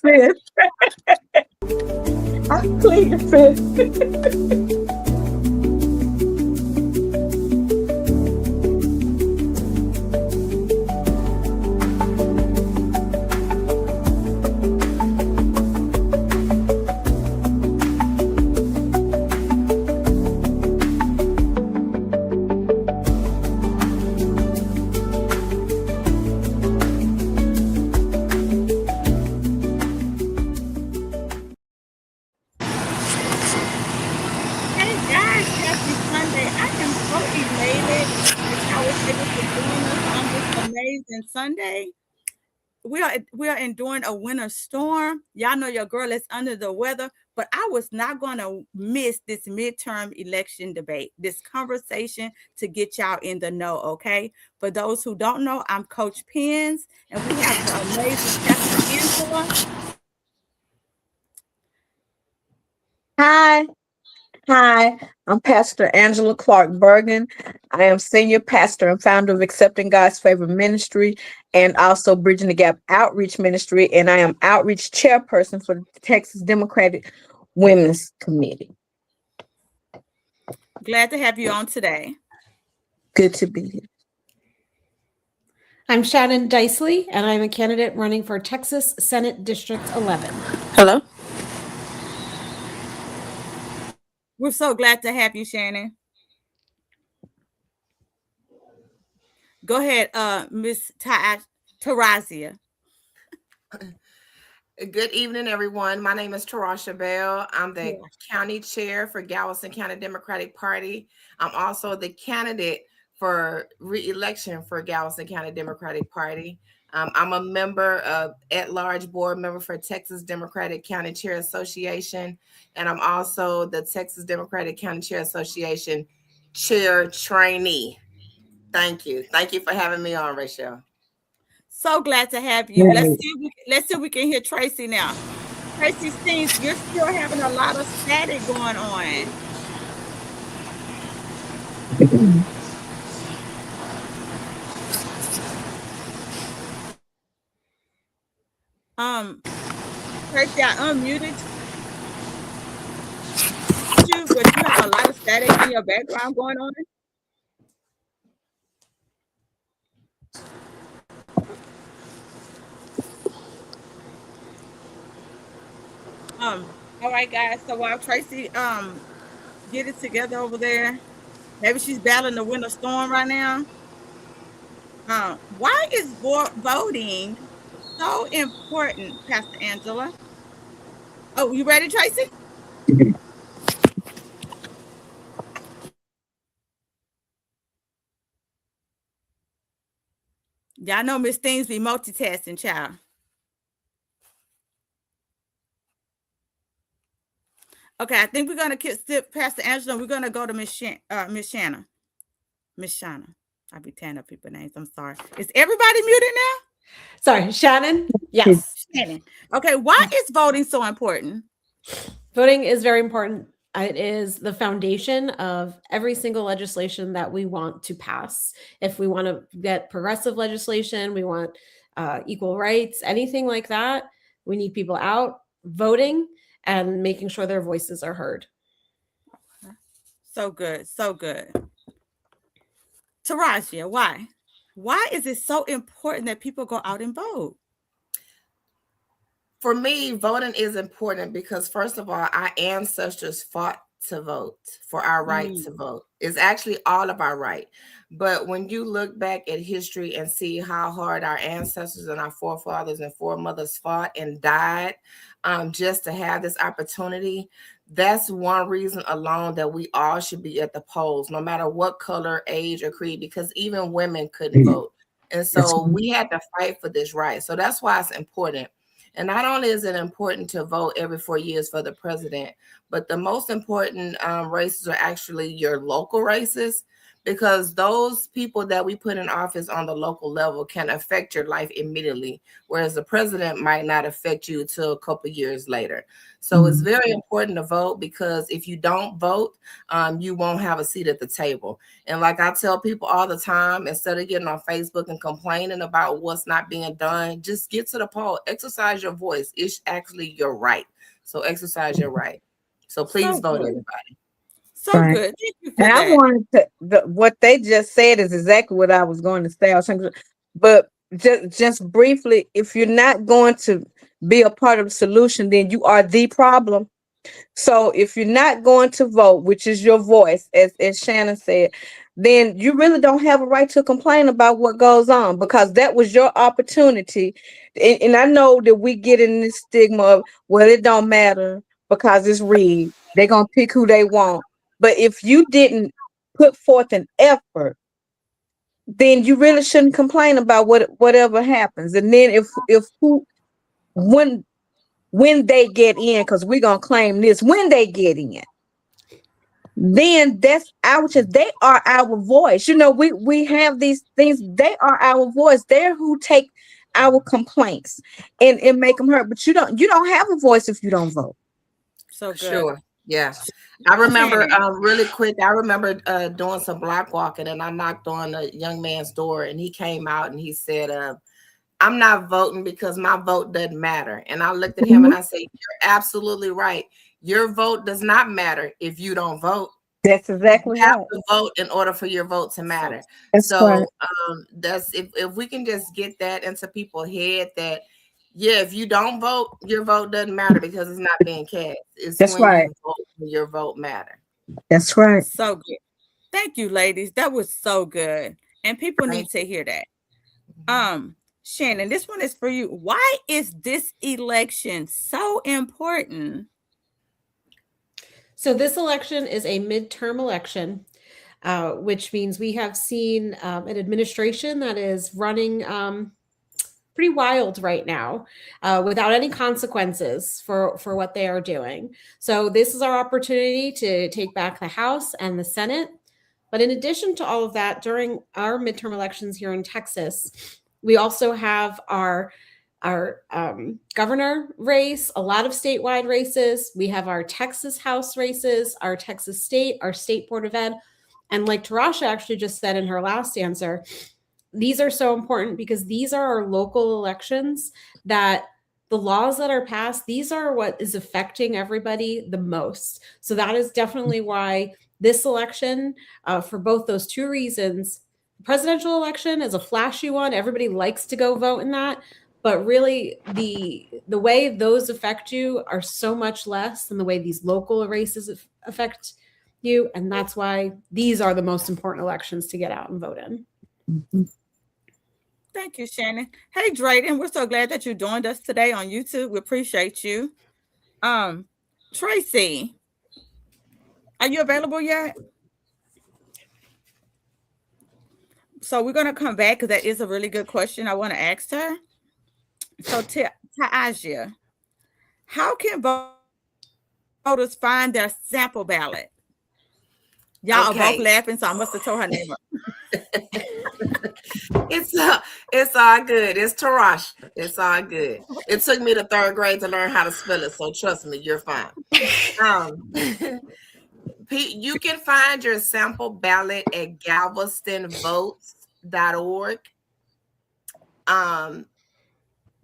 fifth. I plead the fifth. Sunday. We are enduring a winter storm. Y'all know your girl is under the weather, but I was not going to miss this midterm election debate, this conversation to get y'all in the know, okay? For those who don't know, I'm Coach Pins, and we have the amazing Pastor Angela. Hi, I'm Pastor Angela Clark Bergen. I am senior pastor and founder of Accepting God's Favor Ministry and also Bridging the Gap Outreach Ministry. And I am outreach chairperson for the Texas Democratic Women's Committee. Glad to have you on today. Good to be here. I'm Shannon Dicely, and I'm a candidate running for Texas Senate District 11. Hello. We're so glad to have you, Shannon. Go ahead, Miss Tracie. Good evening, everyone. My name is Tierrisha Bell. I'm the county chair for Galveston County Democratic Party. I'm also the candidate for re-election for Galveston County Democratic Party. I'm a member of at-large board member for Texas Democratic County Chair Association, and I'm also the Texas Democratic County Chair Association chair trainee. Thank you. Thank you for having me on, Rachel. So glad to have you. Let's see if we can hear Tracie now. Tracie Steans, you're still having a lot of static going on. Tracie, I unmuted you, but you have a lot of static in your background going on. All right, guys. So while Tracie get it together over there, maybe she's battling the winter storm right now. Why is voting so important, Pastor Angela? Oh, you ready, Tracie? Y'all know Miss Steans be multitasking, child. Okay, I think we're gonna skip Pastor Angela. We're gonna go to Miss Shannon. Miss Shannon. I be tearing up people's names. I'm sorry. Is everybody muted now? Sorry, Shannon. Yes. Shannon. Okay, why is voting so important? Voting is very important. It is the foundation of every single legislation that we want to pass. If we want to get progressive legislation, we want equal rights, anything like that, we need people out voting and making sure their voices are heard. So good. So good. Tierrisha, why? Why is it so important that people go out and vote? For me, voting is important because, first of all, our ancestors fought to vote for our right to vote. It's actually all of our right. But when you look back at history and see how hard our ancestors and our forefathers and foremothers fought and died just to have this opportunity, that's one reason alone that we all should be at the polls, no matter what color, age, or creed, because even women couldn't vote. And so we had to fight for this right. So that's why it's important. And not only is it important to vote every 4 years for the president, but the most important races are actually your local races, because those people that we put in office on the local level can affect your life immediately, whereas the president might not affect you till a couple years later. So it's very important to vote, because if you don't vote, you won't have a seat at the table. And like I tell people all the time, instead of getting on Facebook and complaining about what's not being done, just get to the poll, exercise your voice. It's actually your right. So exercise your right. So please vote, everybody. So Right. good. Thank you for And I that. wanted to, what they just said is exactly what I was going to say. But just briefly, if you're not going to be a part of the solution, then you are the problem. So if you're not going to vote, which is your voice, as Shannon said, then you really don't have a right to complain about what goes on, because that was your opportunity. And I know that we get in this stigma of, well, it don't matter because it's rigged. They're going to pick who they want. But if you didn't put forth an effort, then you really shouldn't complain about whatever happens. And then when they get in, because we're gonna claim this, when they get in, then that's our chance. They are our voice. You know, we have these things, they are our voice. They're who take our complaints and make them heard. But you don't have a voice if you don't vote. So good. Sure. Yeah. I remember really quick, I remember doing some block walking, and I knocked on a young man's door, and he came out and he said, I'm not voting because my vote doesn't matter. And I looked at him and I said, you're absolutely right. Your vote does not matter if you don't vote. That's exactly you have right. to vote in order for your vote to matter. That's So right. that's if we can just get that into people's head, that yeah, if you don't vote, your vote doesn't matter because it's not being cast. It's That's when right. you vote, when your vote matter. That's right. So good. Thank you, ladies. That was so good. And people need to hear that. Shannon, this one is for you. Why is this election so important? So this election is a midterm election, which means we have seen an administration that is running pretty wild right now, without any consequences for what they are doing. So this is our opportunity to take back the House and the Senate. But in addition to all of that, during our midterm elections here in Texas, we also have our governor race, a lot of statewide races. We have our Texas House races, our Texas State, our State Board of Ed. And like Tierrisha actually just said in her last answer, these are so important because these are our local elections, that the laws that are passed, these are what is affecting everybody the most. So that is definitely why this election, for both those two reasons, the presidential election is a flashy one. Everybody likes to go vote in that. But really, the way those affect you are so much less than the way these local races affect you. And that's why these are the most important elections to get out and vote in. Mm-hmm. Thank you, Shannon. Hey, Drayden, we're so glad that you joined us today on YouTube. We appreciate you. Tracie, are you available yet? So we're going to come back because that is a really good question I want to ask her. So, Tierrisha, how can voters find their sample ballot? Y'all are both laughing, so I must have told her name up. It's all good. It's Tierrisha. It's all good. It took me to third grade to learn how to spell it, so trust me, you're fine. You can find your sample ballot at galvestonvotes.org.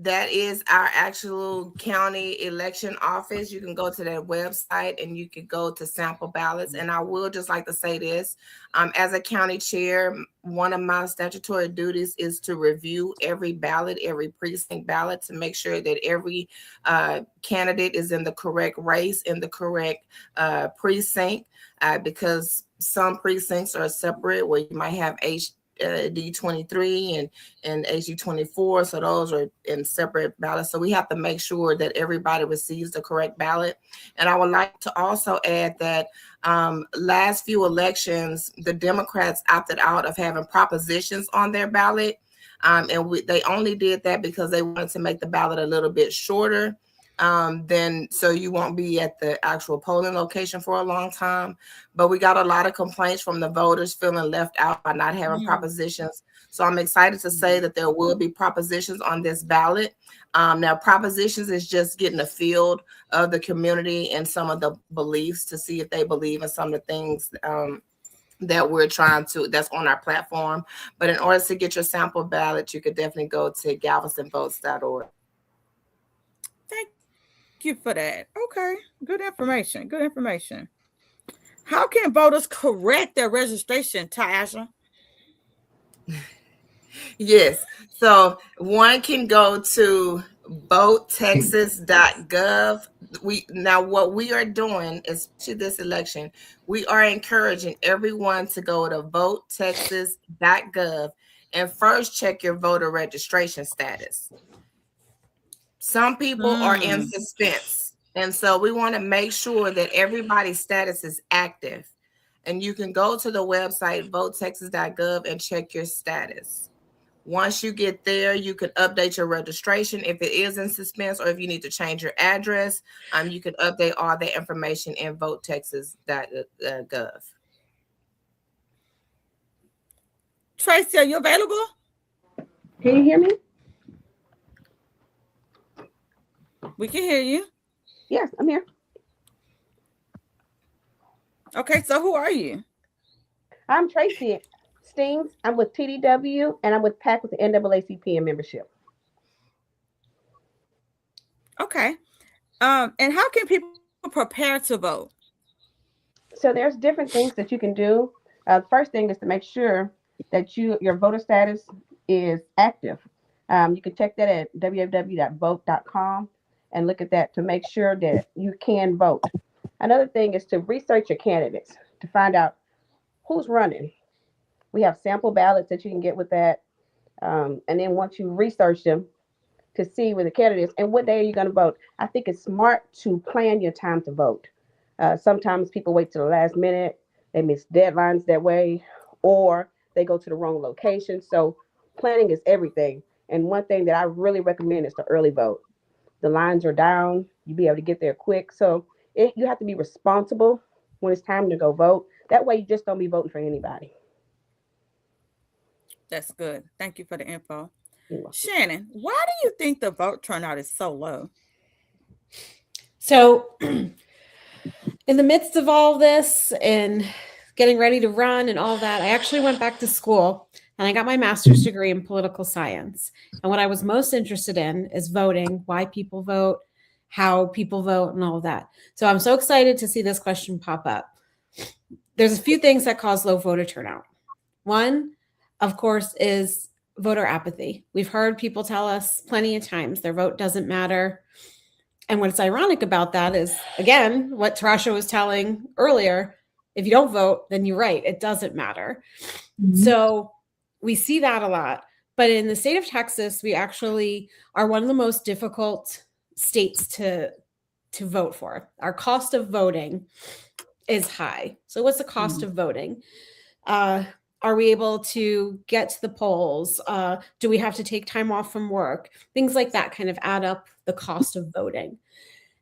That is our actual county election office. You can go to that website and you can go to sample ballots. And I will just like to say this, as a county chair, one of my statutory duties is to review every ballot, every precinct ballot, to make sure that every candidate is in the correct race, in the correct precinct, because some precincts are separate where you might have D23 and HG24, so those are in separate ballots. So we have to make sure that everybody receives the correct ballot. And I would like to also add that last few elections, the Democrats opted out of having propositions on their ballot, and they only did that because they wanted to make the ballot a little bit shorter. then so you won't be at the actual polling location for a long time. But we got a lot of complaints from the voters feeling left out by not having propositions. So I'm excited to say that there will be propositions on this ballot. Now, propositions is just getting a feel of the community and some of the beliefs to see if they believe in some of the things that we're trying to, that's on our platform. But in order to get your sample ballot, you could definitely go to galvestonvotes.org. Thank you for that. Okay, good information. Good information. How can voters correct their registration, Tierrisha? Yes. So one can go to votetexas.gov. What we are doing, especially this election, we are encouraging everyone to go to votetexas.gov and first check your voter registration status. Some people are in suspense, and so we want to make sure that everybody's status is active. And you can go to the website votetexas.gov and check your status. Once you get there, you can update your registration if it is in suspense, or if you need to change your address, you can update all that information in votetexas.gov. Tracie, are you available? Can you hear me? We can hear you. Yes, I'm here. Okay, so who are you? I'm Tracie Steans. I'm with TDW, and I'm with PAC with the NAACP in membership. Okay. And how can people prepare to vote? So there's different things that you can do. The first thing is to make sure that your voter status is active. You can check that at www.vote.com and look at that to make sure that you can vote. Another thing is to research your candidates to find out who's running. We have sample ballots that you can get with that. And then once you research them to see where the candidates and what day are you going to vote, I think it's smart to plan your time to vote. Sometimes people wait till the last minute. They miss deadlines that way, or they go to the wrong location. So planning is everything. And one thing that I really recommend is the early vote. The lines are down. You'll be able to get there quick. So you have to be responsible when it's time to go vote. That way you just don't be voting for anybody. That's good. Thank you for the info. Shannon, why do you think the vote turnout is so low? So in the midst of all this and getting ready to run and all that, I actually went back to school and I got my master's degree in political science. And what I was most interested in is voting, why people vote, how people vote, and all of that. So I'm so excited to see this question pop up. There's a few things that cause low voter turnout. One, of course, is voter apathy. We've heard people tell us plenty of times their vote doesn't matter. And what's ironic about that is, again, what Tierrisha was telling earlier, if you don't vote, then you're right, it doesn't matter. So we see that a lot. But in the state of Texas, we actually are one of the most difficult states to vote for. Our cost of voting is high. So what's the cost of voting? Are we able to get to the polls? Do we have to take time off from work? Things like that kind of add up the cost of voting.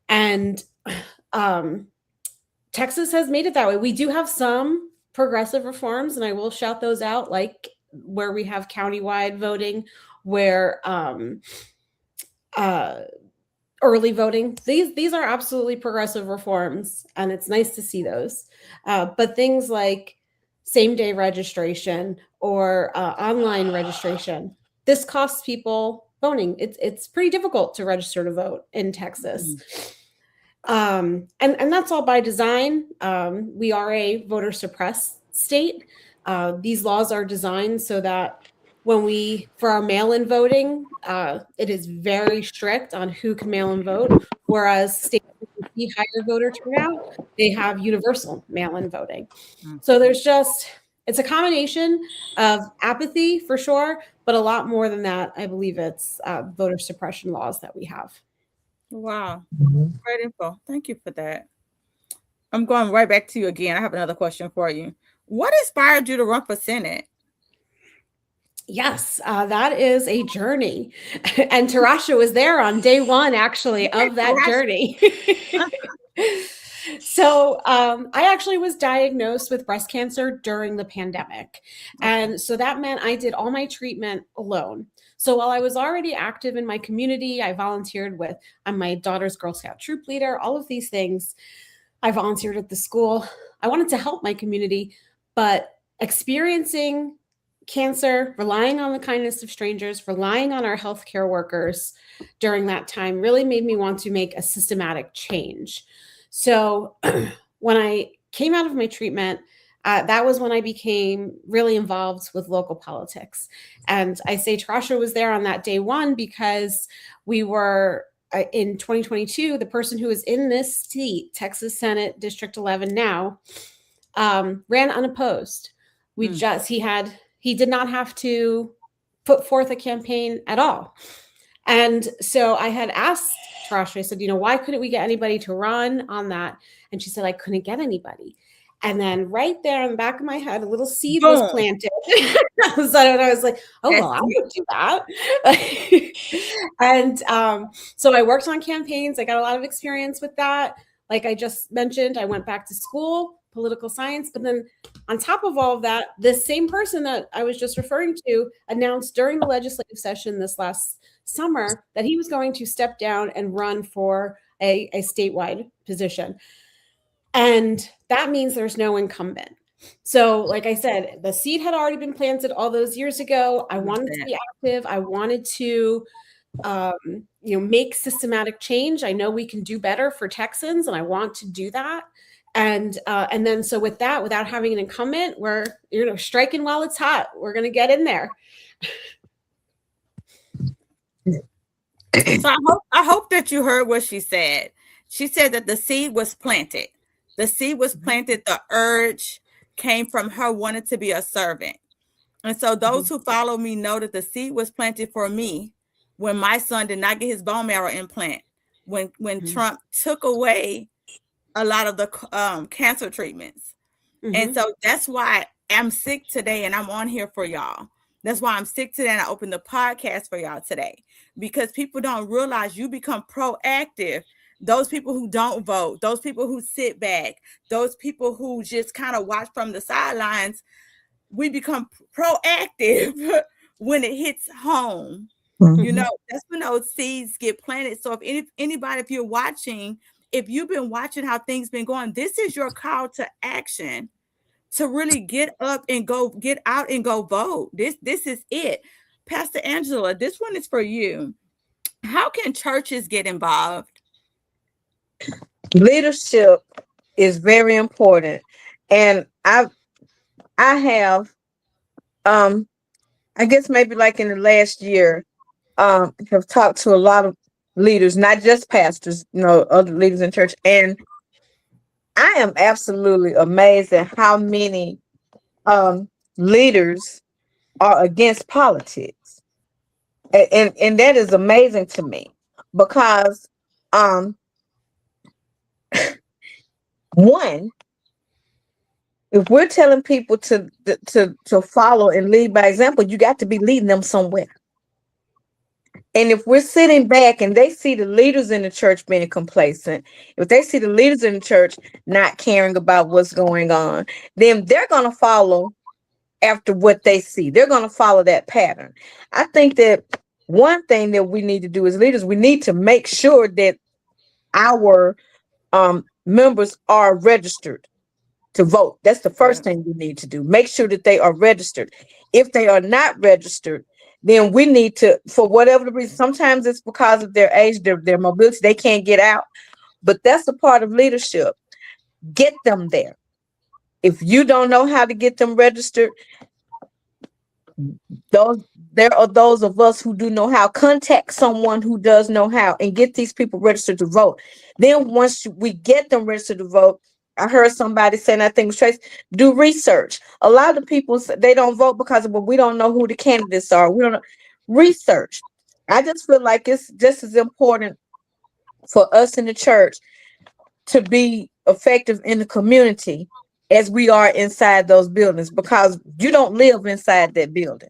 And Texas has made it that way. We do have some progressive reforms, and I will shout those out, like where we have countywide voting, where early voting. These are absolutely progressive reforms, and it's nice to see those. But things like same-day registration or online registration, this costs people voting. It's pretty difficult to register to vote in Texas. And that's all by design. We are a voter suppressed state. These laws are designed so that for our mail-in voting, it is very strict on who can mail in vote, whereas states with higher voter turnout, they have universal mail-in voting. So it's a combination of apathy for sure, but a lot more than that. I believe it's voter suppression laws that we have. Wow. Great info. Thank you for that. I'm going right back to you again. I have another question for you. What inspired you to run for Senate? Yes, that is a journey. And Tierrisha was there on day one, actually, of that journey. So I actually was diagnosed with breast cancer during the pandemic. And so that meant I did all my treatment alone. So while I was already active in my community, I volunteered with, I'm my daughter's Girl Scout troop leader, all of these things. I volunteered at the school. I wanted to help my community, but experiencing cancer, relying on the kindness of strangers, relying on our healthcare workers during that time really made me want to make a systematic change. So when I came out of my treatment, that was when I became really involved with local politics. And I say Tierrisha was there on that day one because we were in 2022, the person who is in this seat, Texas Senate District 11 now, ran unopposed. He did not have to put forth a campaign at all. And so I had asked Tracie, I said, why couldn't we get anybody to run on that? And she said, I couldn't get anybody. And then right there in the back of my head, a little seed was planted. So I was like, oh, well, I would do that. And so I worked on campaigns. I got a lot of experience with that. Like I just mentioned, I went back to school, political science. But then on top of all of that, this same person that I was just referring to announced during the legislative session this last summer that he was going to step down and run for a statewide position. And that means there's no incumbent. So like I said, the seed had already been planted all those years ago. I wanted to be active. I wanted to make systematic change. I know we can do better for Texans, and I want to do that. And then so with that, without having an incumbent, we're striking while it's hot. We're going to get in there. So I hope that you heard what she said. She said that the seed was planted. The seed was planted. The urge came from her wanting to be a servant. And so those who follow me know that the seed was planted for me when my son did not get his bone marrow implant, when Trump took away a lot of the cancer treatments. And so that's why I'm sick today and I'm on here for y'all. That's why I'm sick today and I opened the podcast for y'all today, because people don't realize you become proactive. Those people who don't vote, those people who sit back, those people who just kind of watch from the sidelines, we become proactive when it hits home. That's when those seeds get planted. So if anybody, if you're watching, if you've been watching how things been going, this is your call to action to really get up and get out and go vote. This is it. Pastor Angela, this one is for you. How can churches get involved? Leadership is very important. And I have, I guess maybe like in the last year, have talked to a lot of leaders, not just pastors, other leaders in church. And I am absolutely amazed at how many leaders are against politics. And that is amazing to me, because one, if we're telling people to follow and lead by example, you got to be leading them somewhere. And if we're sitting back and they see the leaders in the church being complacent, if they see the leaders in the church not caring about what's going on, then they're going to follow after what they see. They're going to follow that pattern. I think that one thing that we need to do as leaders, we need to make sure that our members are registered to vote. That's the first thing we need to do. Make sure that they are registered. If they are not registered, then we need to, for whatever the reason, sometimes it's because of their age, their mobility, they can't get out. But that's a part of leadership. Get them there. If you don't know how to get them registered, there are those of us who do know how. Contact someone who does know how and get these people registered to vote. Then once we get them registered to vote, I heard somebody saying, I think it was Tracie, do research. A lot of people, they don't vote because we don't know who the candidates are. We don't know. Research. I just feel like it's just as important for us in the church to be effective in the community as we are inside those buildings, because you don't live inside that building.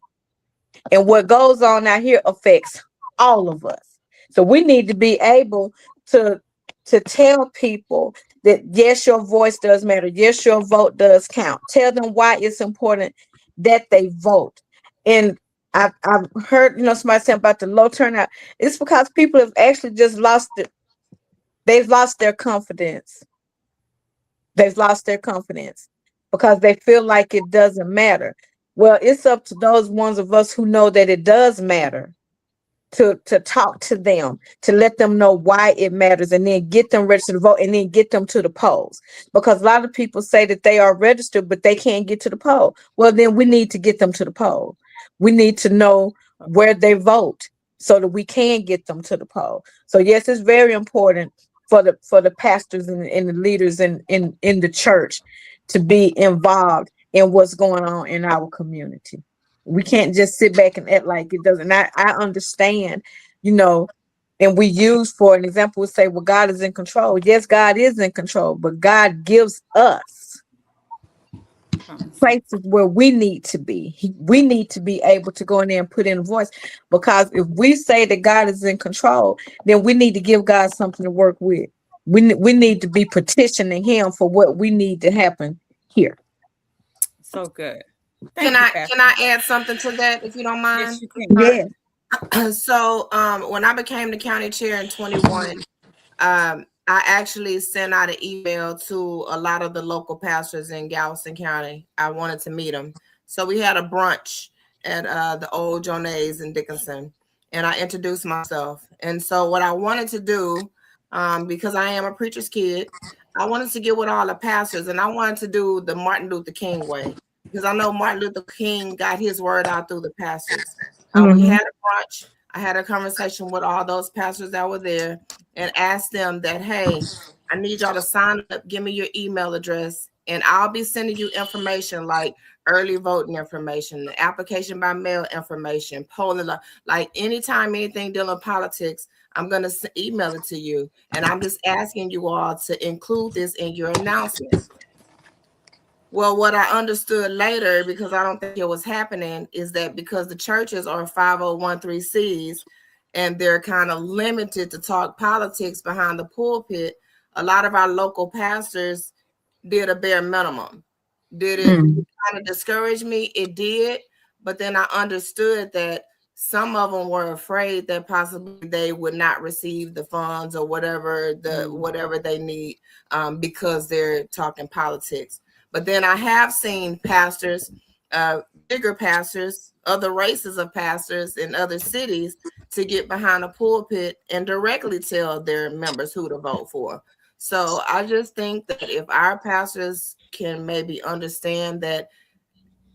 And what goes on out here affects all of us. So we need to be able to tell people that yes, your voice does matter. Yes, your vote does count. Tell them why it's important that they vote. And I've heard, somebody say about the low turnout. It's because people have actually just lost it. They've lost their confidence. They've lost their confidence because they feel like it doesn't matter. Well, it's up to those ones of us who know that it does matter to talk to them, to let them know why it matters, and then get them registered to vote, and then get them to the polls. Because a lot of people say that they are registered, but they can't get to the poll. Well, then we need to get them to the poll. We need to know where they vote so that we can get them to the poll. So yes, it's very important for the pastors and the leaders in the church to be involved in what's going on in our community. We can't just sit back and act like it doesn't. I understand, and we use, for an example, we say, well, God is in control. Yes, God is in control, but God gives us places where we need to be. We need to be able to go in there and put in a voice, because if we say that God is in control, then we need to give God something to work with. We need to be petitioning him for what we need to happen here. So good. Can I add something to that, if you don't mind? Yes, you can. Yeah. So when I became the county chair in 21, I actually sent out an email to a lot of the local pastors in Galveston County. I wanted to meet them. So we had a brunch at the old Jonays in Dickinson, and I introduced myself. And so what I wanted to do, because I am a preacher's kid, I wanted to get with all the pastors, and I wanted to do the Martin Luther King way, because I know Martin Luther King got his word out through the pastors. We had a brunch. I had a conversation with all those pastors that were there and asked them that, hey, I need y'all to sign up, give me your email address, and I'll be sending you information like early voting information, the application by mail information, polling, like anytime anything dealing with politics, I'm going to email it to you. And I'm just asking you all to include this in your announcement. Well, what I understood later, because I don't think it was happening, is that because the churches are 5013Cs and they're kind of limited to talk politics behind the pulpit, a lot of our local pastors did a bare minimum. Did it kind of discourage me? It did. But then I understood that some of them were afraid that possibly they would not receive the funds or whatever they need because they're talking politics. But then I have seen pastors, bigger pastors, other races of pastors in other cities to get behind a pulpit and directly tell their members who to vote for. So I just think that if our pastors can maybe understand that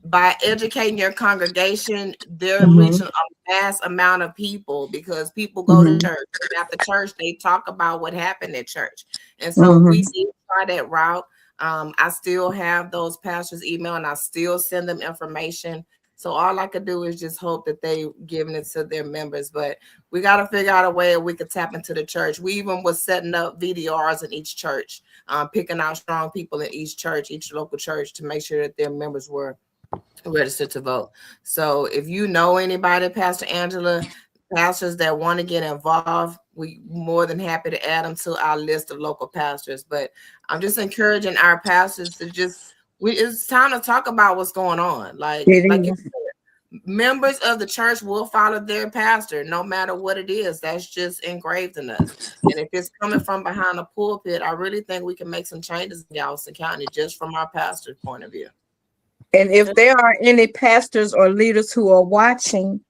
by educating your congregation, they're reaching a mass amount of people, because people go to church, and after church, they talk about what happened at church. And so we did try that route. I still have those pastors' email, and I still send them information. So all I could do is just hope that they giving it to their members. But we got to figure out a way we could tap into the church. We even was setting up VDRs in each church, picking out strong people in each church, each local church, to make sure that their members were registered to vote. So if you know anybody, Pastor Angela, pastors that want to get involved, we more than happy to add them to our list of local pastors. But I'm just encouraging our pastors to it's time to talk about what's going on. Like you said, members of the church will follow their pastor no matter what it is. That's just engraved in us. And if it's coming from behind a pulpit, I really think we can make some changes in Galveston County just from our pastor's point of view. And if there are any pastors or leaders who are watching,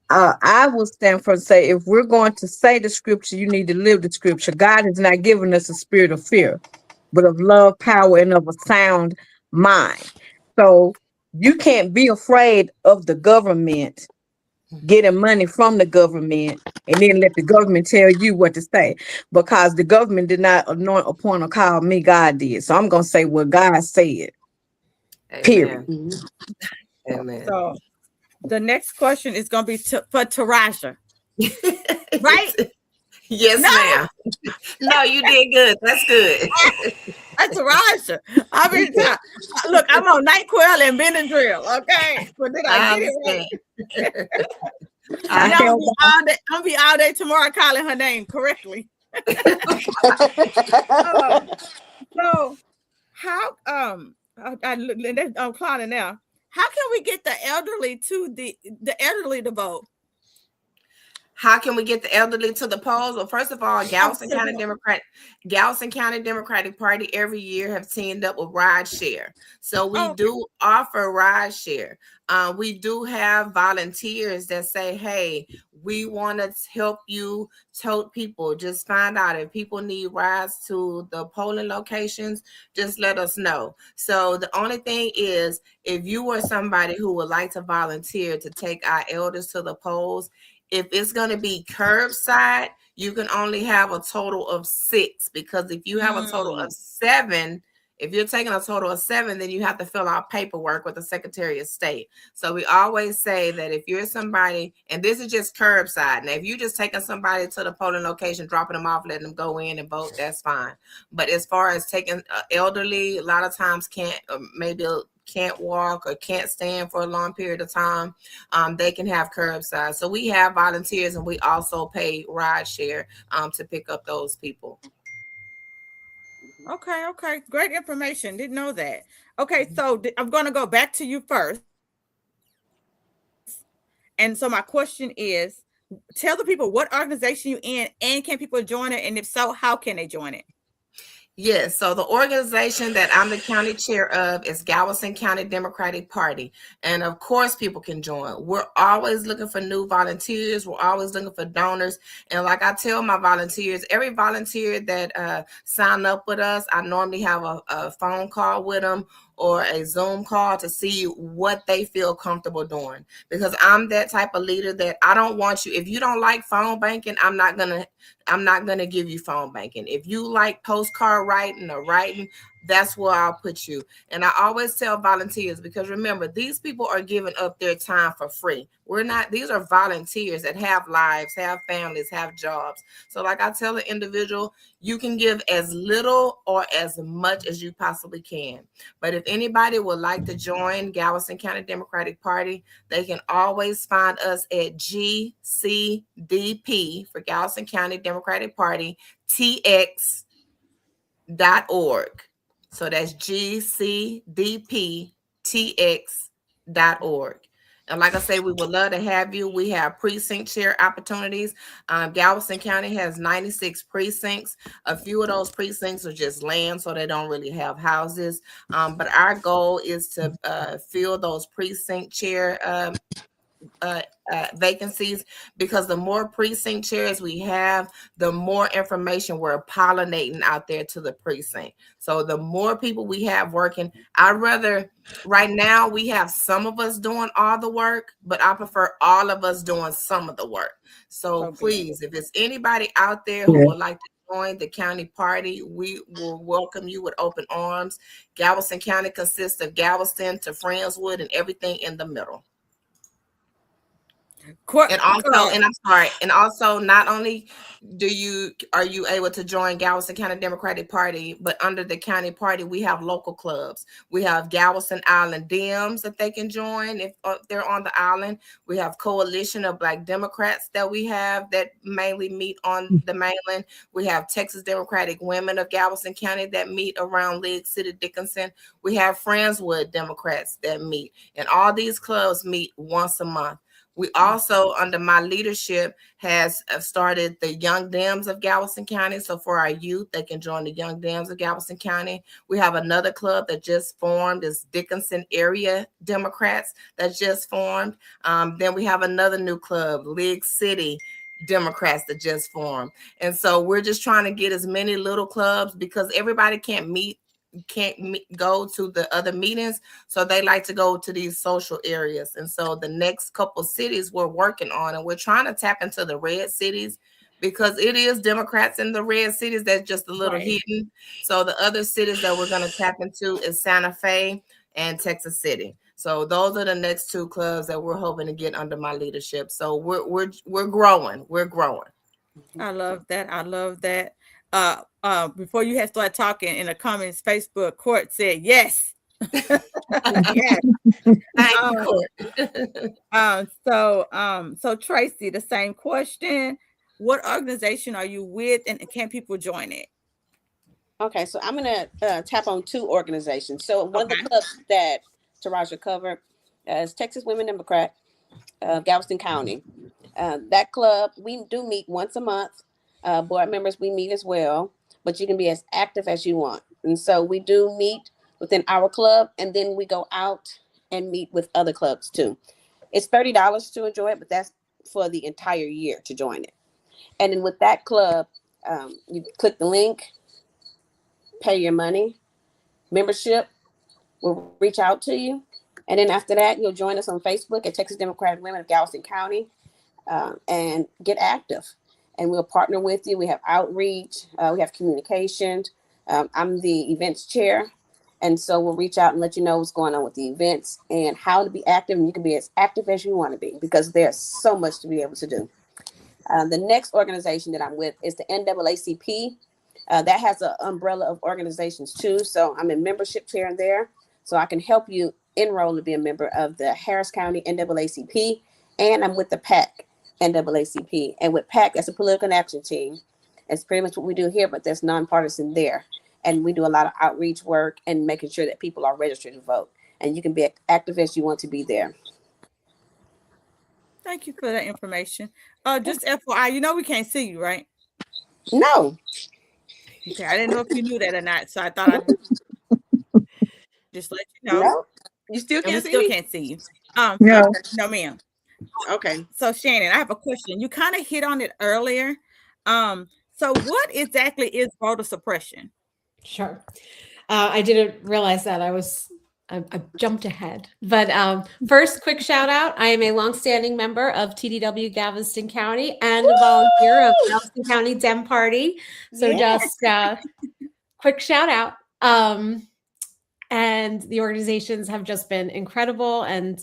I will stand for and say, if we're going to say the scripture, you need to live the scripture. God has not given us a spirit of fear, but of love, power, and of a sound mind. So you can't be afraid of the government, getting money from the government, and then let the government tell you what to say, because the government did not anoint, appoint, or call me. God did. So I'm going to say what God said. Amen. Period. Amen. So the next question is going to be for Tierrisha, right? Yes, ma'am. No, you did good. That's good. That's Tierrisha. I mean, look, I'm on NyQuil and Benadryl, okay? But did I get it right? I I'm feel gonna be all day tomorrow calling her name correctly. So how I'm Claudia now. How can we get the elderly to the elderly to vote? How can we get the elderly to the polls? Well, first of all, Galveston County Democratic Party every year have teamed up with Ride Share. So we do offer Ride Share. We do have volunteers that say, hey, we want to help you tote people. Just find out if people need rides to the polling locations, just let us know. So the only thing is, if you are somebody who would like to volunteer to take our elders to the polls, if it's going to be curbside, you can only have a total of 6, because if you have a total of 7, if you're taking a total of 7, then you have to fill out paperwork with the Secretary of State. So we always say that if you're somebody, and this is just curbside, now if you're just taking somebody to the polling location, dropping them off, letting them go in and vote, that's fine. But as far as taking elderly, a lot of times can't walk or can't stand for a long period of time, they can have curbside. So we have volunteers, and we also pay Ride Share to pick up those people. Okay. Great information. Didn't know that. Okay, so I'm going to go back to you first. And so my question is, tell the people what organization you're in, and can people join it? And if so, how can they join it? Yes, so the organization that I'm the county chair of is Galveston County Democratic Party. And of course, people can join. We're always looking for new volunteers. We're always looking for donors. And like I tell my volunteers, every volunteer that sign up with us, I normally have a phone call with them or a Zoom call to see what they feel comfortable doing. Because I'm that type of leader that I don't want you, if you don't like phone banking, I'm not gonna give you phone banking. If you like postcard writing or writing, that's where I'll put you. And I always tell volunteers, because remember, these people are giving up their time for free. These are volunteers that have lives, have families, have jobs. So like I tell an individual, you can give as little or as much as you possibly can. But if anybody would like to join Galveston County Democratic Party, they can always find us at GCDP for Galveston County Democratic Party, TX.org. So that's GCDPTX.org. And like I say, we would love to have you. We have precinct chair opportunities. Galveston County has 96 precincts. A few of those precincts are just land, so they don't really have houses. But our goal is to fill those precinct chair vacancies, because the more precinct chairs we have, the more information we're pollinating out there to the precinct. So the more people we have working, right now we have some of us doing all the work, but I prefer all of us doing some of the work. So please, if it's anybody out there who would like to join the county party, we will welcome you with open arms. Galveston County consists of Galveston to Friendswood and everything in the middle. And also, not only are you able to join Galveston County Democratic Party, but under the county party, we have local clubs. We have Galveston Island Dems that they can join if they're on the island. We have Coalition of Black Democrats that we have that mainly meet on the mainland. We have Texas Democratic Women of Galveston County that meet around League City Dickinson. We have Friendswood Democrats that meet, and all these clubs meet once a month. We also, under my leadership, has started the Young Dems of Galveston County. So for our youth, they can join the Young Dems of Galveston County. We have another club that just formed, is Dickinson Area Democrats that just formed. Then we have another new club, League City Democrats that just formed. And so we're just trying to get as many little clubs, because everybody can't go to the other meetings, so they like to go to these social areas. And so the next couple cities we're working on, and we're trying to tap into the red cities, because it is Democrats in the red cities that's just a little hidden. So the other cities that we're going to tap into is Santa Fe and Texas City. So those are the next 2 clubs that we're hoping to get under my leadership. So we're growing. I love that. before you had started talking in the comments, Facebook Court said yes. Yes. So Tracie, the same question. What organization are you with, and can people join it? Okay, so I'm gonna tap on two organizations. So one of the clubs that Tierrisha covered is Texas Women Democrat, Galveston County. That club, we do meet once a month. Board members, we meet as well, but you can be as active as you want. And so we do meet within our club, and then we go out and meet with other clubs too. It's $30 to enjoy it, but that's for the entire year to join it. And then with that club, you click the link, pay your money, membership will reach out to you. And then after that, you'll join us on Facebook at Texas Democratic Women of Galveston County and get active. And we'll partner with you. We have outreach, we have communication. I'm the events chair. And so we'll reach out and let you know what's going on with the events and how to be active. And you can be as active as you want to be because there's so much to be able to do. The next organization that I'm with is the NAACP. That has an umbrella of organizations too. So I'm a membership chair there. So I can help you enroll to be a member of the Harris County NAACP. And I'm with the PAC NAACP. And with PAC, that's a political action team. It's pretty much what we do here, but there's nonpartisan there. And we do a lot of outreach work and making sure that people are registered to vote. And you can be active as you want to be there. Thank you for that information. Just FYI, you know we can't see you, right? No. Okay, I didn't know if you knew that or not, so I thought I'd just let you know. No. You still can't see me? Can't see you. No. No, ma'am. Okay. So Shannon, I have a question. You kind of hit on it earlier. So what exactly is voter suppression? Sure. I didn't realize that I jumped ahead. But first, quick shout out. I am a longstanding member of TDW Galveston County and a volunteer of Galveston County Dem Party. So just quick shout out. And the organizations have just been incredible. And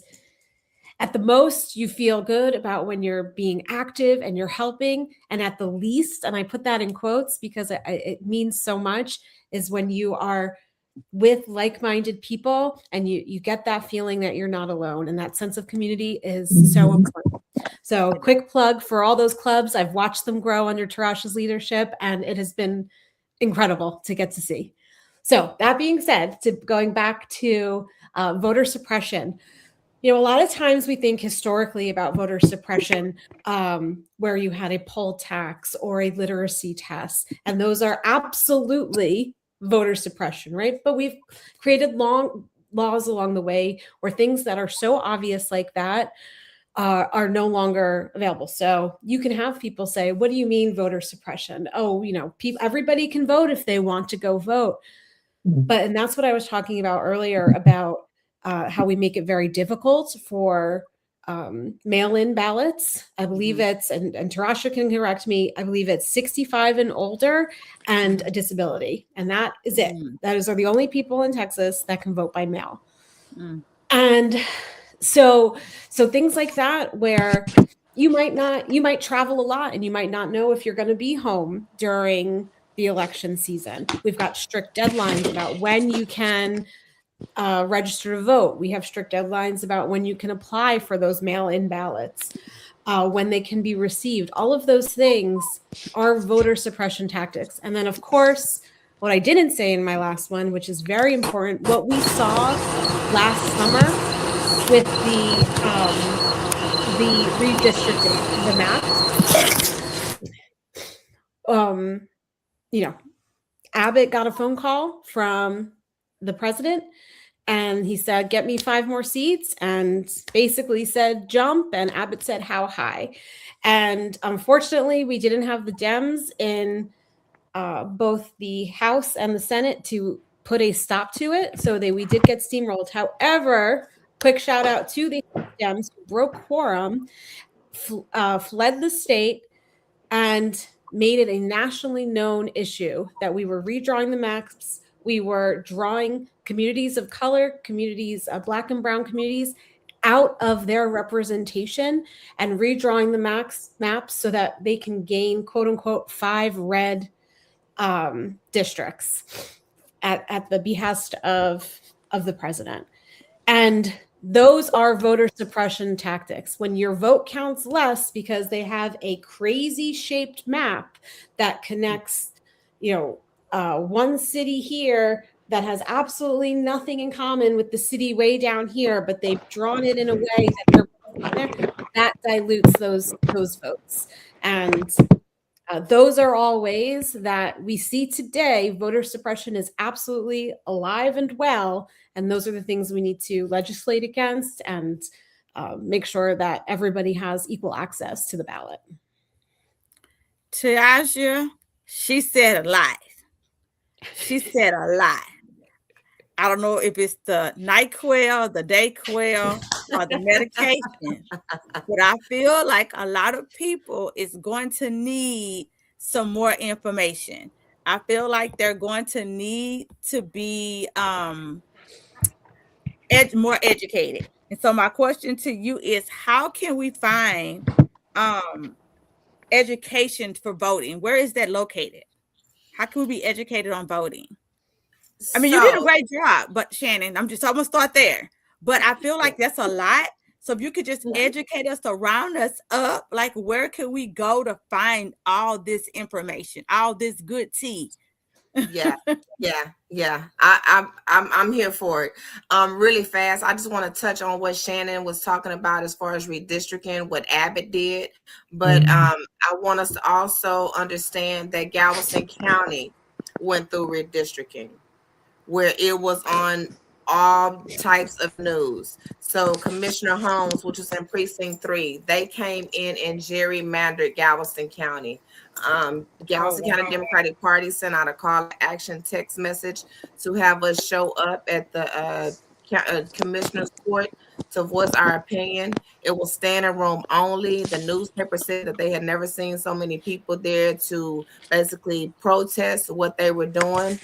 at the most, you feel good about when you're being active and you're helping. And at the least, and I put that in quotes because it means so much, is when you are with like-minded people and you get that feeling that you're not alone. And that sense of community is so important. So quick plug for all those clubs. I've watched them grow under Tierrisha's leadership, and it has been incredible to get to see. So that being said, going back to voter suppression, you know, a lot of times we think historically about voter suppression where you had a poll tax or a literacy test, and those are absolutely voter suppression, right? But we've created laws along the way where things that are so obvious like that are no longer available. So you can have people say, what do you mean voter suppression? Oh, you know, everybody can vote if they want to go vote. And that's what I was talking about earlier about how we make it very difficult for mail-in ballots. I believe it's, and Tierrisha can correct me, I believe it's 65 and older and a disability. And that is it. Those are the only people in Texas that can vote by mail. And so things like that, where you might travel a lot and you might not know if you're going to be home during the election season. We've got strict deadlines about when you can register to vote. We have strict deadlines about when you can apply for those mail-in ballots, when they can be received. All of those things are voter suppression tactics. And then, of course, what I didn't say in my last one, which is very important, what we saw last summer with the redistricting, the maps. You know, Abbott got a phone call from the president and he said, get me 5 more seats, and basically said jump, and Abbott said how high. And unfortunately, we didn't have the Dems in both the House and the Senate to put a stop to it. So we did get steamrolled. However, quick shout out to the Dems who broke quorum, fled the state, and made it a nationally known issue that we were redrawing the maps. We were drawing communities of color, communities, Black and brown communities, out of their representation and redrawing the maps so that they can gain, quote unquote, 5 red districts at the behest of the president. And those are voter suppression tactics. When your vote counts less because they have a crazy shaped map that connects, one city here that has absolutely nothing in common with the city way down here, but they've drawn it in a way that dilutes those votes. And those are all ways that we see today voter suppression is absolutely alive and well. And those are the things we need to legislate against and make sure that everybody has equal access to the ballot. Tierrisha, she said a lot. She said a lot. I don't know if it's the NyQuil, the DayQuil, or the medication, but I feel like a lot of people is going to need some more information. I feel like they're going to need to be more educated. And so my question to you is, how can we find education for voting? Where is that located? How can we be educated on voting? I mean, you did a great job, but Shannon, I'm gonna start there. But I feel like that's a lot. So if you could just educate us, to round us up, like where can we go to find all this information, all this good tea? Yeah. I'm here for it. Really fast. I just want to touch on what Shannon was talking about as far as redistricting, what Abbott did. But I want us to also understand that Galveston County went through redistricting, where it was on all types of news. So Commissioner Holmes, which was in Precinct 3, they came in and gerrymandered Galveston County. Galveston County Democratic Party sent out a call to action text message to have us show up at the commissioner's court to voice our opinion. It was standing room only. The newspaper said that they had never seen so many people there to basically protest what they were doing.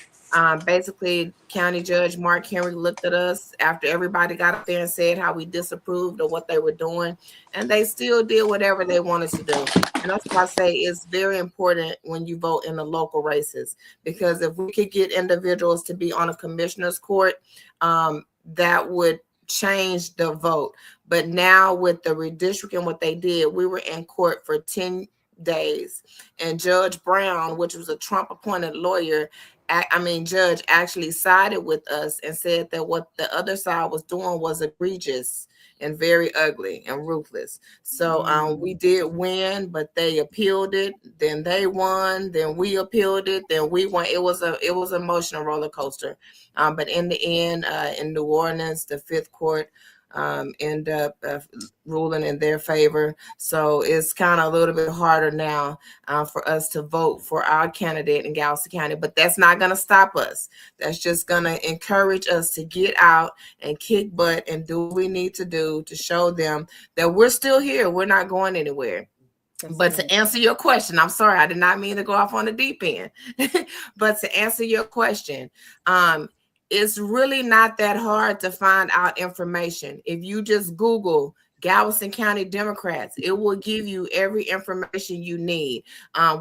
Basically, County Judge Mark Henry looked at us after everybody got up there and said how we disapproved of what they were doing, and they still did whatever they wanted to do. And that's why I say it's very important when you vote in the local races, because if we could get individuals to be on a commissioner's court, that would change the vote. But now with the redistricting, what they did, we were in court for 10 days, and Judge Brown, which was a Trump appointed lawyer, judge, actually sided with us and said that what the other side was doing was egregious and very ugly and ruthless. So we did win, but they appealed it. Then they won. Then we appealed it. Then we won. It was an emotional roller coaster. But in the end, in New Orleans, the Fifth Court end up ruling in their favor. So it's kind of a little bit harder now for us to vote for our candidate in Galveston County, but that's not going to stop us. That's just going to encourage us to get out and kick butt and do what we need to do to show them that we're still here. We're not going anywhere. But to answer your question, I'm sorry, I did not mean to go off on the deep end. But to answer your question, it's really not that hard to find out information. If you just Google Galveston County Democrats, it will give you every information you need.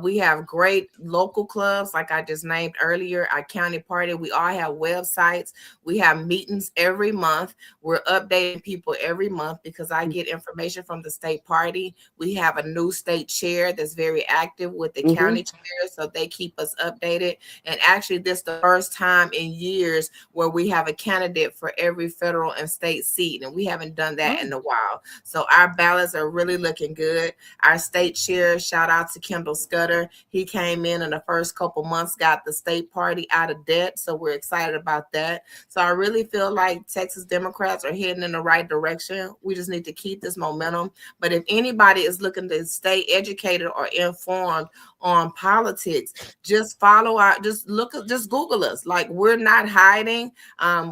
We have great local clubs, like I just named earlier, our county party. We all have websites. We have meetings every month. We're updating people every month because I get information from the state party. We have a new state chair that's very active with the county chair, so they keep us updated. And actually, this is the first time in years where we have a candidate for every federal and state seat, and we haven't done that in a while. So our ballots are really looking good. Our state chair, shout out to Kendall Scudder. He came in the first couple months, got the state party out of debt. So we're excited about that. So I really feel like Texas Democrats are heading in the right direction. We just need to keep this momentum. But if anybody is looking to stay educated or informed on politics, just just Google us. Like, we're not hiding.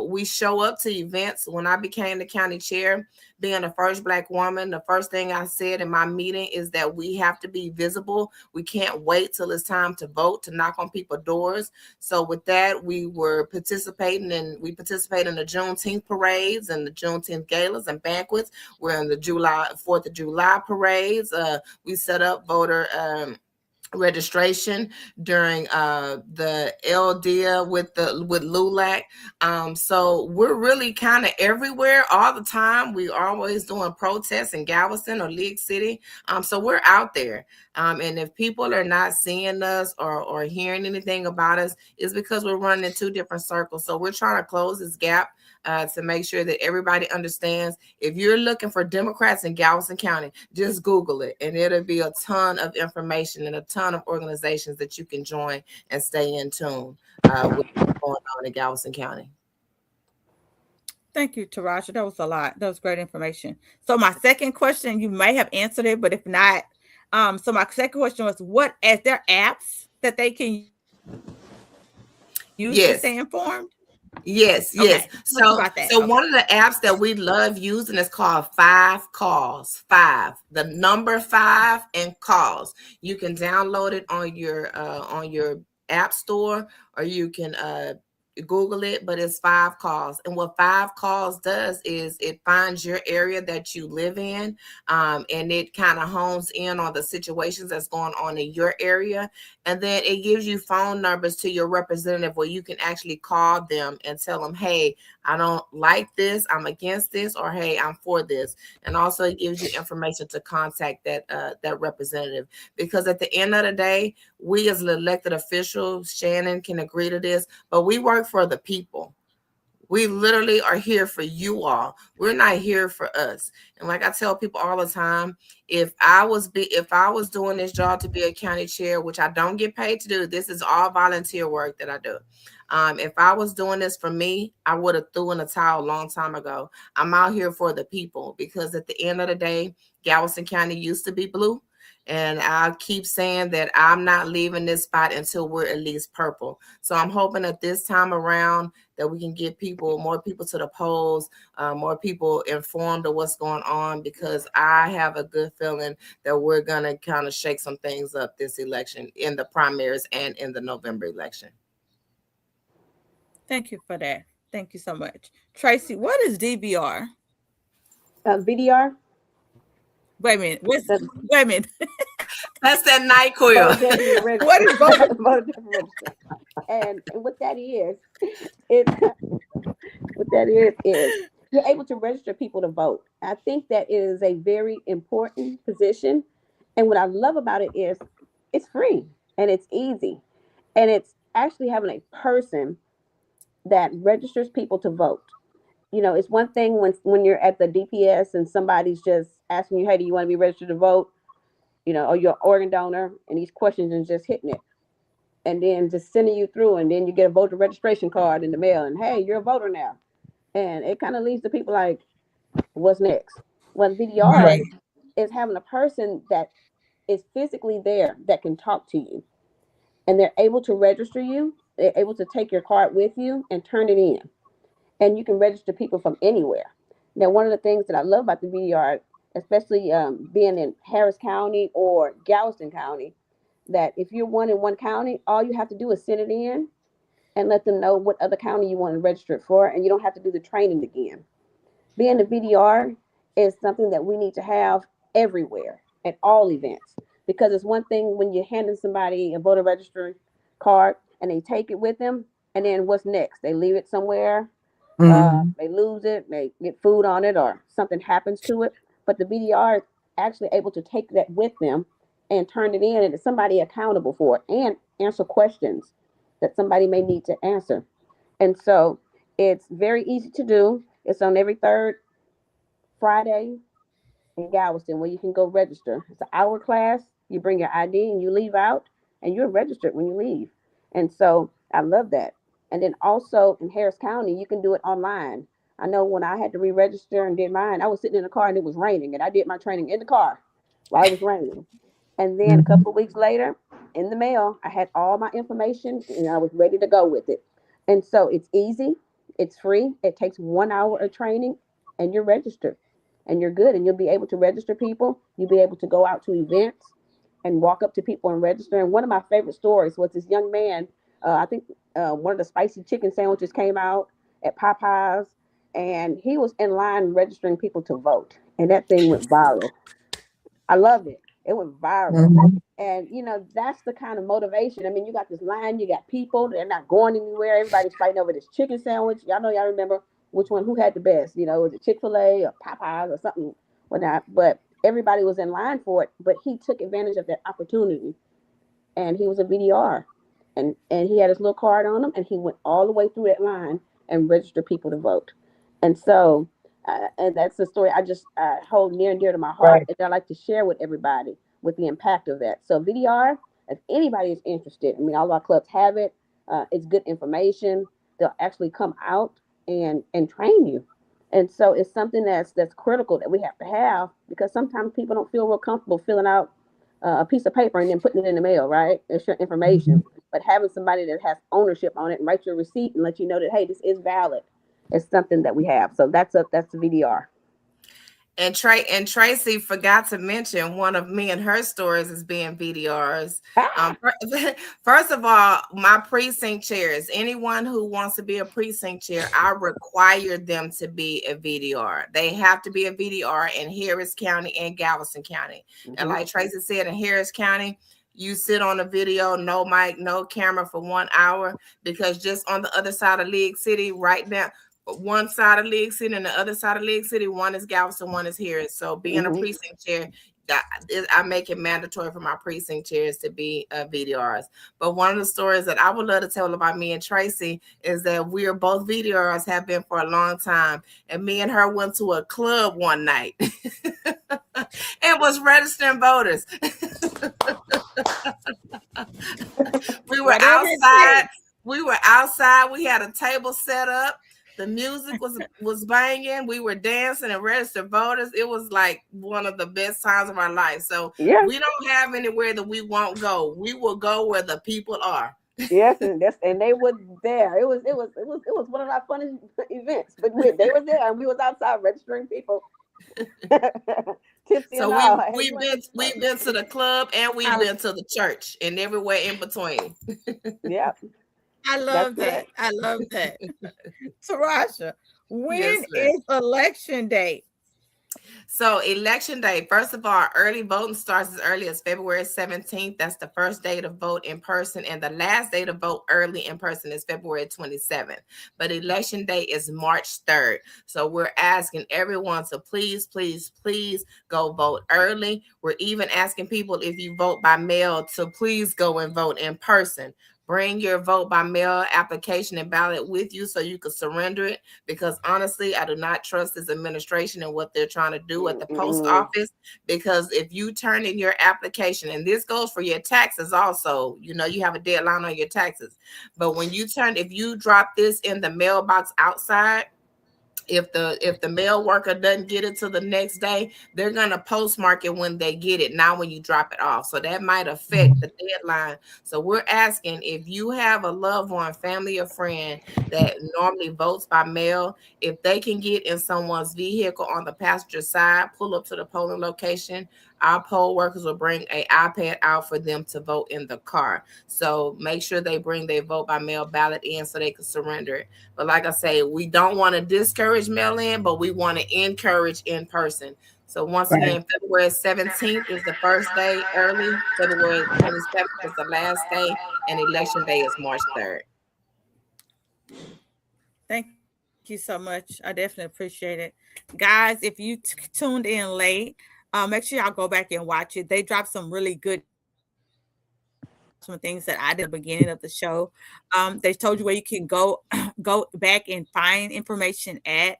We show up to events. When I became the county chair, being the first Black woman, the first thing I said in my meeting is that we have to be visible. We can't wait till it's time to vote, to knock on people's doors. So with that, we participated in the Juneteenth parades and the Juneteenth galas and banquets. We're in the 4th of July parades. We set up voter registration during the LDIA with LULAC. So we're really kind of everywhere all the time. We're always doing protests in Galveston or League City. So we're out there. And if people are not seeing us or hearing anything about us, it's because we're running in two different circles. So we're trying to close this gap to make sure that everybody understands. If you're looking for Democrats in Galveston County, just Google it, and it'll be a ton of information and a ton of organizations that you can join and stay in tune with what's going on in Galveston County. Thank you, Tierrisha. That was a lot. That was great information. So my second question, you may have answered it, but if not, so my second question was, what is there apps that they can use to stay informed? Yes. Okay. So one of the apps that we love using is called 5 Calls. 5, the number 5 and calls. You can download it on your app store, or you can Google it, but it's 5 Calls. And what 5 Calls does is it finds your area that you live in, and it kind of hones in on the situations that's going on in your area. And then it gives you phone numbers to your representative where you can actually call them and tell them, hey, I don't like this, I'm against this, or hey, I'm for this. And also it gives you information to contact that representative. Because at the end of the day, we as elected officials, Shannon can agree to this, but we work for the people. We literally are here for you all. We're not here for us. And like I tell people all the time, if I was doing this job to be a county chair, which I don't get paid to do, this is all volunteer work that I do. If I was doing this for me, I would have threw in a towel a long time ago. I'm out here for the people, because at the end of the day, Galveston County used to be blue. And I keep saying that I'm not leaving this spot until we're at least purple. So I'm hoping that this time around that we can get more people to the polls, more people informed of what's going on, because I have a good feeling that we're going to kind of shake some things up this election, in the primaries and in the November election. Thank you for that. Thank you so much. Tracie, what is DVR? VDR. Wait a minute. Wait a minute. That's that NyQuil. What is voter? And what that is you're able to register people to vote. I think that is a very important position. And what I love about it is it's free and it's easy. And it's actually having a person that registers people to vote. You know, it's one thing when you're at the DPS and somebody's just asking you, hey, do you want to be registered to vote? You know, or you're an organ donor, and these questions and just hitting it. And then just sending you through, and then you get a voter registration card in the mail, and hey, you're a voter now. And it kind of leaves the people like, what's next? Well, VDR is having a person that is physically there that can talk to you. And they're able to register you. They're able to take your card with you and turn it in. And you can register people from anywhere. Now, one of the things that I love about the VDR, especially being in Harris County or Galveston County, that if you're in one county, all you have to do is send it in and let them know what other county you want to register it for, and you don't have to do the training again. Being the VDR is something that we need to have everywhere at all events, because it's one thing when you're handing somebody a voter registry card and they take it with them, and then what's next? They leave it somewhere. They lose it, they get food on it, or something happens to it. But the VDR is actually able to take that with them and turn it in, and it's somebody accountable for it, and answer questions that somebody may need to answer. And so it's very easy to do. It's on every third Friday in Galveston where you can go register. It's an hour class. You bring your ID and you leave out, and you're registered when you leave. And so I love that. And then also in Harris County, you can do it online. I know when I had to re-register and did mine, I was sitting in the car and it was raining, and I did my training in the car while it was raining. And then a couple of weeks later, in the mail, I had all my information and I was ready to go with it. And so it's easy, it's free, it takes 1 hour of training, and you're registered and you're good, and you'll be able to register people. You'll be able to go out to events and walk up to people and register. And one of my favorite stories was this young man, I think one of the spicy chicken sandwiches came out at Popeyes, and he was in line registering people to vote, and that thing went viral. I loved it. It went viral. Mhm. And you know, that's the kind of motivation. I mean, you got this line, you got people, they're not going anywhere. Everybody's fighting over this chicken sandwich. Y'all remember which one, who had the best? You know, was it Chick-fil-A or Popeyes or something, whatnot? But everybody was in line for it. But he took advantage of that opportunity, and he was a VDR, and he had his little card on him, and he went all the way through that line and registered people to vote. And so, and that's the story I just hold near and dear to my heart, Right. and I like to share with everybody with the impact of that. So VDR, if anybody is interested, I mean, all our clubs have it. It's good information. They'll actually come out and train you. And so it's something that's critical that we have to have, because sometimes people don't feel real comfortable filling out a piece of paper and then putting it in the mail, right? It's your information. But having somebody that has ownership on it and write your receipt and let you know that, hey, this is valid, is something that we have. So that's a VDR. And Tracie forgot to mention one of me and her stories as being VDRs. First of all, my precinct chairs, anyone who wants to be a precinct chair, I require them to be a VDR. They have to be a VDR in Harris County and Galveston County. And like Tracie said, in Harris County, you sit on a video, no mic, no camera for 1 hour, because just on the other side of League City right now, one side of League City and the other side of League City, one is Galveston, one is Harris. So being a precinct chair, I make it mandatory for my precinct chairs to be VDRs. But one of the stories that I would love to tell about me and Tracie is that we are both VDRs, have been for a long time. And me and her went to a club one night and was registering voters. We were outside. We were outside. We had a table set up. The music was banging. We were dancing and registered voters. It was like one of the best times of our life. So we don't have anywhere that we won't go. We will go where the people are. Yes, and they were there. It was one of our funnest events. But they were there, and we was outside registering people. So we've been to the club, and we've been to the church, and everywhere in between. Yeah. I love that. I love that. Tierrisha, when is election day? So election day, first of all, early voting starts as early as February 17th. That's the first day to vote in person. And the last day to vote early in person is February 27th. But election day is March 3rd. So we're asking everyone to please, please, please go vote early. We're even asking people, if you vote by mail, to please go and vote in person. Bring your vote by mail application and ballot with you so you can surrender it, because honestly, I do not trust this administration and what they're trying to do at the post office, because if you turn in your application, and this goes for your taxes also, you know, you have a deadline on your taxes, but when you if you drop this in the mailbox outside, if the mail worker doesn't get it till the next day, they're going to postmark it when they get it, not when you drop it off. So that might affect the deadline. So we're asking, if you have a loved one, family, or friend that normally votes by mail, if they can get in someone's vehicle on the passenger side, pull up to the polling location, our poll workers will bring an iPad out for them to vote in the car. So make sure they bring their vote by mail ballot in so they can surrender it. But like I say, we don't want to discourage mail in, but we want to encourage in person. So once again, February 17th is the first day early. February 27th is the last day, and election day is March 3rd. Thank you so much. I definitely appreciate it. Guys, if you tuned in late, make sure y'all go back and watch it. They dropped some really good things that I did at the beginning of the show. They told you where you can go back and find information at.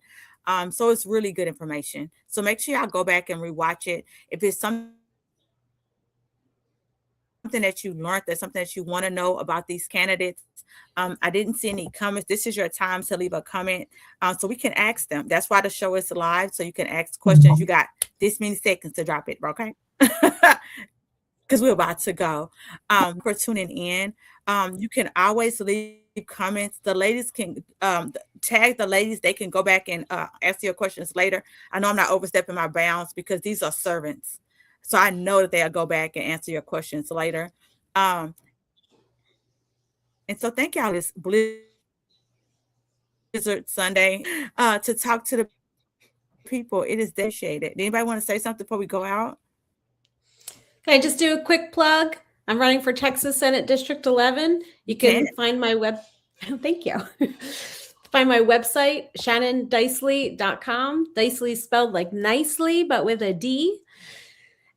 So it's really good information. So make sure y'all go back and rewatch it. If it's something that you learned, that's something that you want to know about these candidates, I didn't see any comments. This is your time to leave a comment so we can ask them. That's why the show is live, so you can ask questions. You got this many seconds to drop it, okay? Because we're about to go. For tuning in, you can always leave comments. The ladies can tag the ladies. They can go back and answer your questions later. I know I'm not overstepping my bounds because these are servants. So I know that they'll go back and answer your questions later. And so thank y'all this Blizzard Sunday to talk to the people. It is appreciated. Anybody want to say something before we go out? Can I just do a quick plug? I'm running for Texas Senate District 11. You can find my thank you. Find my website, shannondicely.com. Dicely spelled like nicely, but with a D.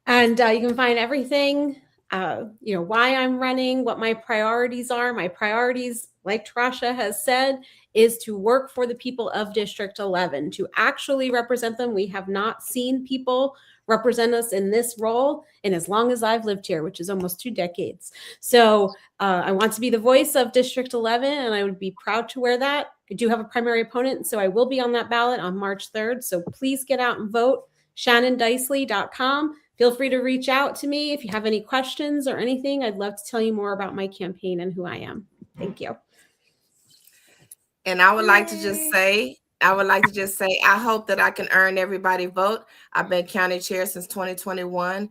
And you can find everything, why I'm running, what my priorities are. My priorities, like Tierrisha has said, is to work for the people of District 11, to actually represent them. We have not seen people represent us in this role in as long as I've lived here, which is almost 2 decades. So I want to be the voice of District 11, and I would be proud to wear that. I do have a primary opponent, so I will be on that ballot on March 3rd. So please get out and vote. shannondicely.com. Feel free to reach out to me if you have any questions or anything. I'd love to tell you more about my campaign and who I am. Thank you. And I would like to just say, I hope that I can earn everybody vote. I've been county chair since 2021.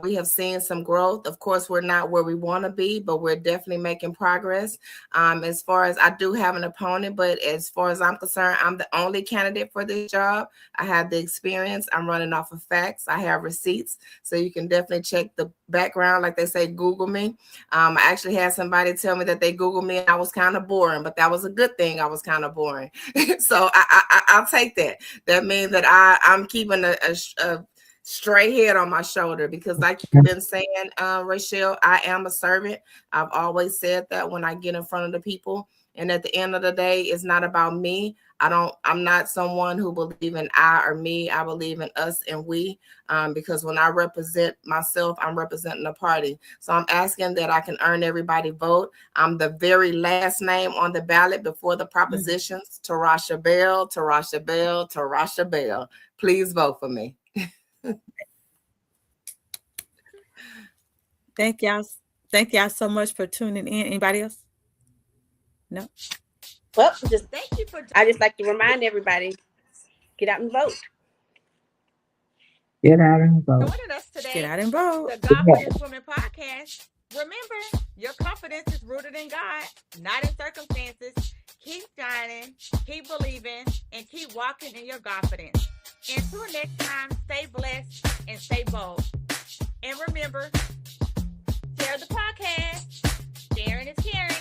We have seen some growth. Of course, we're not where we want to be, but we're definitely making progress. As far as I do have an opponent, but as far as I'm concerned, I'm the only candidate for this job. I have the experience. I'm running off of facts. I have receipts. So you can definitely check the background. Like they say, Google me. I actually had somebody tell me that they Googled me and I was kind of boring, but that was a good thing. I was kind of boring. So I'll take that. That means that I'm keeping a straight head on my shoulder, because like you've been saying, Rachelle, I am a servant. I've always said that when I get in front of the people. And at the end of the day, it's not about me. I'm not someone who believes in I or me. I believe in us and we, because when I represent myself, I'm representing the party. So I'm asking that I can earn everybody vote. I'm the very last name on the ballot before the propositions. Tierrisha Bell, Tierrisha Bell, Tierrisha Bell. Please vote for me. Thank y'all so much for tuning in. Anybody else? No. Well, I just like to remind everybody, get out and vote. Get out and vote. Joining us today, Get out and vote. the Confidence Women Podcast. Remember, your confidence is rooted in God, not in circumstances. Keep shining, keep believing, and keep walking in your confidence. Until next time, stay blessed and stay bold. And remember, share the podcast. Sharing is caring.